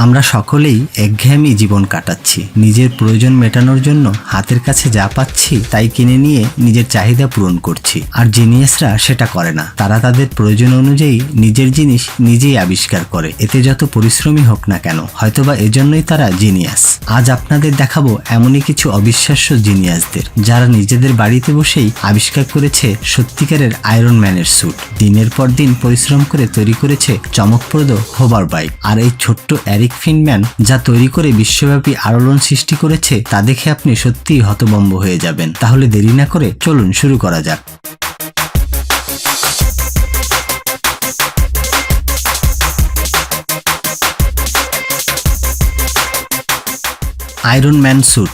আমরা সকলেই একঘেয়েমি জীবন কাটাচ্ছি। নিজের প্রয়োজন মেটানোর জন্য হাতের কাছে যা পাচ্ছি তাই কিনে নিয়ে নিজের চাহিদা পূরণ করছি। আর জিনিয়াসরা সেটা করে না। তারা তাদের প্রয়োজন অনুযায়ী নিজের জিনিস নিজেই আবিষ্কার করে, এতে যত পরিশ্রমী হোক না কেন। হয়তোবা এজন্যই তারা জিনিয়াস। আজ আপনাদের দেখাবো এমনই কিছু অবিশ্বাস্য জিনিয়াসদের, যারা নিজেদের বাড়িতে বসেই আবিষ্কার করেছে সত্যিকারের আয়রন ম্যানের স্যুট। দিনের পর দিন পরিশ্রম করে তৈরি করেছে চমকপ্রদ হোভার বাইক। আর এই ছোট্ট এরিক ফিনম্যান যা তৈরি করে বিশ্বব্যাপী আলোড়ন সৃষ্টি করেছে, তা দেখে আপনি সত্যিই হতভম্ব হয়ে যাবেন। তাহলে দেরি না করে চলুন শুরু করা যাক। Iron Man suit.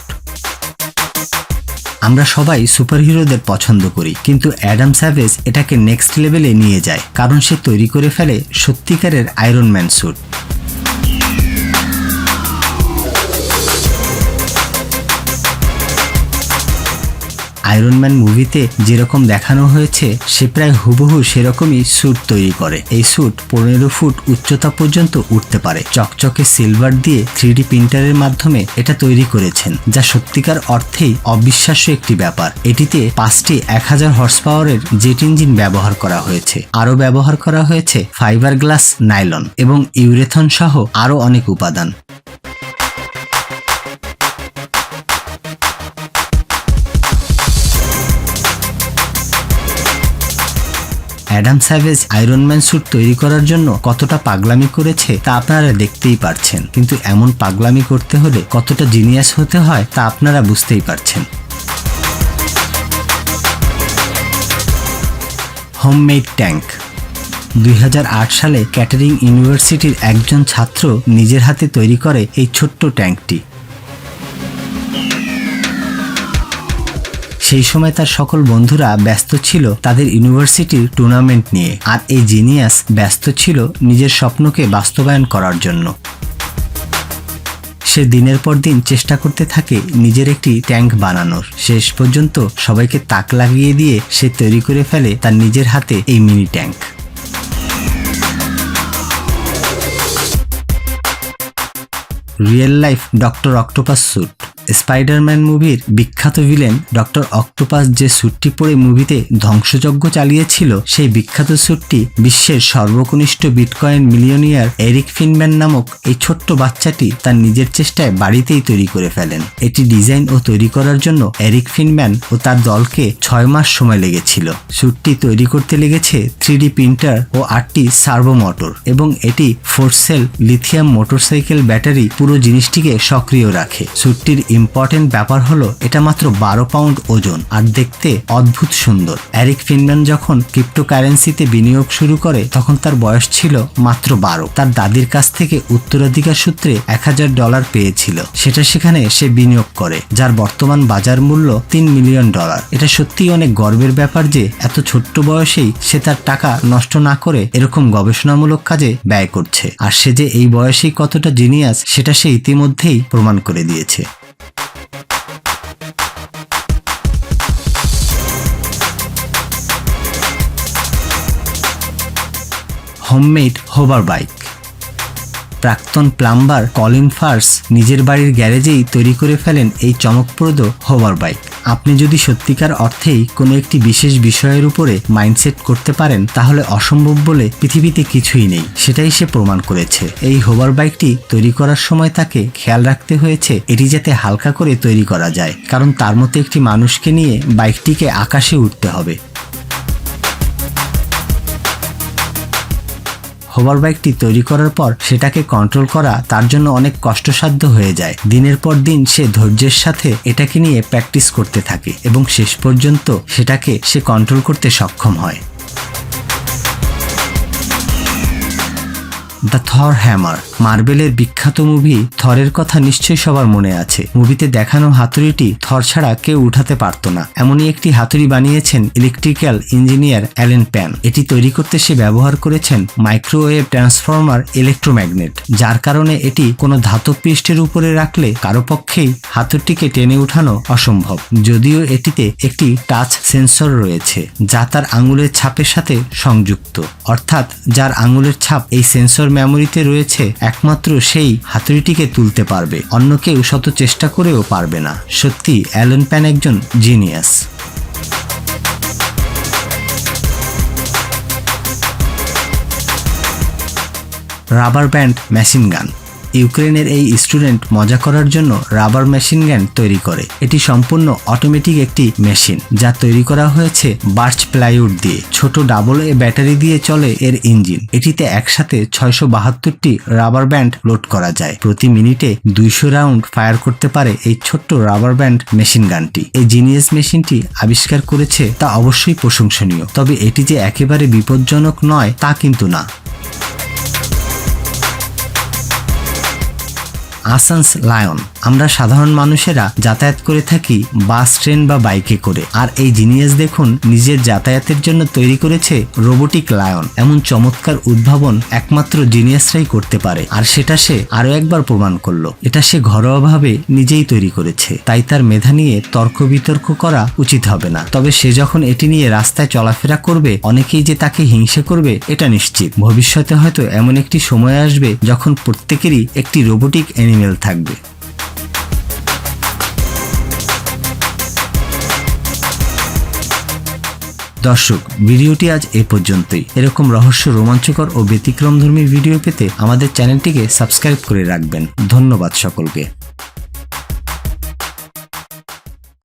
আমরা সবাই সুপারহিরোদের পছন্দ করি, কিন্তু অ্যাডাম স্যাভেজ এটাকে নেক্সট লেভেলে নিয়ে যায়, কারণ সে তৈরি করে ফেলে সত্যিকারের Iron Man suit. Iron Man মুভিতে যেরকম দেখানো হয়েছে, সে প্রায় হুবহু সেরকমই স্যুট তৈরি করে। এই স্যুট 15 ফুট উচ্চতা পর্যন্ত উঠতে পারে। চকচকে সিলভার দিয়ে 3D প্রিন্টারের মাধ্যমে এটা তৈরি করেছেন, যা সত্যিকার অর্থেই অবিশ্বাস্য একটি ব্যাপার। এটিতে 5টি 1000 হর্স পাওয়ারের জেট ইঞ্জিন ব্যবহার করা হয়েছে। আরও ব্যবহার করা হয়েছে ফাইবার গ্লাস, নাইলন এবং ইউরেথন সহ আরও অনেক উপাদান। Adam Savage Iron Man suit তৈরি করার জন্য কতটা পাগলামি করেছে তা আপনারা দেখতেই পারছেন, কিন্তু এমন পাগলামি করতে হলে কতটা জিনিয়াস হতে হয় তা আপনারা বুঝতেই পারছেন। Homemade tank. 2008 সালে ক্যাটারিং ইউনিভার্সিটির একজন ছাত্র নিজের হাতে তৈরি করে এই ছোট্ট ট্যাঙ্কটি। সেই সময় তার সকল বন্ধুরা ব্যস্ত ছিল তাদের ইউনিভার্সিটির টুর্নামেন্ট নিয়ে, আর এই জিনিয়াস ব্যস্ত ছিল নিজের স্বপ্নকে বাস্তবায়ন করার জন্য। সে দিনের পর দিন চেষ্টা করতে থাকে নিজের একটি ট্যাঙ্ক বানানোর। শেষ পর্যন্ত সবাইকে তাক লাগিয়ে দিয়ে সে তৈরি করে ফেলে তার নিজের হাতে এই mini tank. Real life Doctor Octopus suit. Spiderman মুভির বিখ্যাত ভিলেন ডক্টর অক্টোপাস যে স্যুটটি পরে মুভিতে ধ্বংসযজ্ঞ চালিয়েছিল, সেই বিখ্যাত স্যুটটি বিশ্বের সর্বকনিষ্ঠ বিটকয়েন মিলিয়নিয়ার এরিক ফিনম্যান নামক এই ছোট্ট বাচ্চাটি তার নিজের চেষ্টায় বাড়িতেই তৈরি করে ফেলেন। এটি ডিজাইন ও তৈরি করার জন্য এরিক ফিনম্যান ও তার দলকে 6 মাস সময় লেগেছিল। স্যুটটি তৈরি করতে লেগেছে 3D প্রিন্টার ও 8টি সার্ভো মোটর, এবং এটি 4 সেল লিথিয়াম মোটরসাইকেল ব্যাটারি পুরো জিনিসটিকে সক্রিয় রাখে। স্যুটটির ইম্পর্টেন্ট ব্যাপার হলো এটা মাত্র 12 পাউন্ড ওজন আর দেখতে অদ্ভুত সুন্দর। এরিক ফিনম্যান যখন ক্রিপ্টোকারেন্সিতে বিনিয়োগ শুরু করে তখন তার বয়স ছিল মাত্র 12। তার দাদির কাছ থেকে উত্তরাধিকার সূত্রে $1000 পেয়েছিল। সেটা সেখানে সে বিনিয়োগ করে, যার বর্তমান বাজার মূল্য $3 মিলিয়ন। এটা সত্যিই অনেক গর্বের ব্যাপার যে এত ছোট্ট বয়সেই সে তার টাকা নষ্ট না করে এরকম গবেষণামূলক কাজে ব্যয় করছে। আর সে যে এই বয়সেই কতটা জিনিয়াস সেটা সে ইতিমধ্যেই প্রমাণ করে দিয়েছে। Homemade hover bike. প্রাক্তন প্লাম্বার কলিন ফার্স নিজের বাড়ির গ্যারেজেই তৈরি করে ফেলেন এই চমকপ্রদ হোভার বাইক। আপনি যদি সত্যিকার অর্থেই কোনো একটি বিশেষ বিষয়ের উপরে মাইন্ডসেট করতে পারেন, তাহলে অসম্ভব বলে পৃথিবীতে কিছুই নেই। সেটাই সে প্রমাণ করেছে। এই হোভার বাইকটি তৈরি করার সময় তাকে খেয়াল রাখতে হয়েছে এটি যাতে হালকা করে তৈরি করা যায়, কারণ তার মতো একটি মানুষকে নিয়ে বাইকটিকে আকাশে উঠতে হবে। হোভার বাইকটি তৈরি করার পর সেটাকে কন্ট্রোল করা তার জন্য অনেক কষ্টসাধ্য হয়ে যায়। দিনের পর দিন সে ধৈর্যের সাথে এটাকে নিয়ে প্র্যাকটিস করতে থাকে এবং শেষ পর্যন্ত সেটাকে সে কন্ট্রোল করতে সক্ষম হয়। The Thor hammer. মার্বেলের বিখ্যাত মুভি থরের কথা নিশ্চয়ই সবার মনে আছে। মুভিতে দেখানো হাতুড়িটি থর ছাড়া কেউ উঠাতে পারত না। এমনই একটি হাতুড়ি বানিয়েছেন ইলেকট্রিক্যাল ইঞ্জিনিয়ার অ্যালেন প্যান। এটি তৈরি করতে সে ব্যবহার করেছেন মাইক্রোওয়েভ ট্রান্সফর্মার ইলেকট্রোম্যাগনেট, যার কারণে এটি কোনো ধাতব পৃষ্ঠের উপরে রাখলে কারো পক্ষেই হাতুড়িটিকে টেনে উঠানো অসম্ভব। যদিও এটিতে একটি টাচ সেন্সর রয়েছে যা তার আঙুলের ছাপের সাথে সংযুক্ত, অর্থাৎ যার আঙুলের ছাপ এই সেন্সর মেমোরিতে রয়েছে একমাত্র সেই হাতুড়িটিকে তুলতে পারবে, অন্য কেউ শত চেষ্টা করেও পারবে না। সত্যি অ্যালান প্যান একজন genius. Rubber band machine gun. ইউক্রেনের এই স্টুডেন্ট মজা করার জন্য রাবার মেশিন গান তৈরি করে। এটি সম্পূর্ণ অটোমেটিক একটি মেশিন, যা তৈরি করা হয়েছে বার্চ প্লাইউড দিয়ে। ছোট ডাবল এ ব্যাটারি দিয়ে চলে এর ইঞ্জিন। এটিতে একসাথে 672টি রাবার ব্যান্ড লোড করা যায়। প্রতি মিনিটে 200 রাউন্ড ফায়ার করতে পারে এই ছোট্ট রাবার ব্যান্ড মেশিন গানটি। এই জিনিয়াস মেশিনটি আবিষ্কার করেছে তা অবশ্যই প্রশংসনীয়, তবে এটি যে একেবারে বিপজ্জনক নয় তা কিন্তু না। আসান্স লায়ন। আমরা সাধারণ মানুষেরা যাতায়াত করে থাকি বাস, ট্রেন বা বাইকে করে, আর এই জিনিয়াস দেখুন নিজের যাতায়াতের জন্য তৈরি করেছে রোবোটিক লায়ন। এমন চমৎকার উদ্ভাবন একমাত্র জিনিয়াসরাই করতে পারে, আর সেটা সে আরো একবার প্রমাণ করলো। এটা সে ঘরোয়াভাবে নিজেই তৈরি করেছে, তাই তার মেধা নিয়ে তর্ক বিতর্ক করা উচিত হবে না। তবে সে যখন এটি নিয়ে রাস্তায় চলাফেরা করবে, অনেকেই যে তাকে হিংসে করবে এটা নিশ্চিত। ভবিষ্যতে হয়তো এমন একটি সময় আসবে যখন প্রত্যেকেরই একটি রোবোটিক অ্যানিমেল থাকবে। দর্শক, ভিডিওটি আজ এ পর্যন্তই। এরকম রহস্য, রোমাঞ্চকর ও ব্যতিক্রমধর্মী ভিডিও পেতে আমাদের চ্যানেলটিকে সাবস্ক্রাইব করে রাখবেন। ধন্যবাদ সকলকে।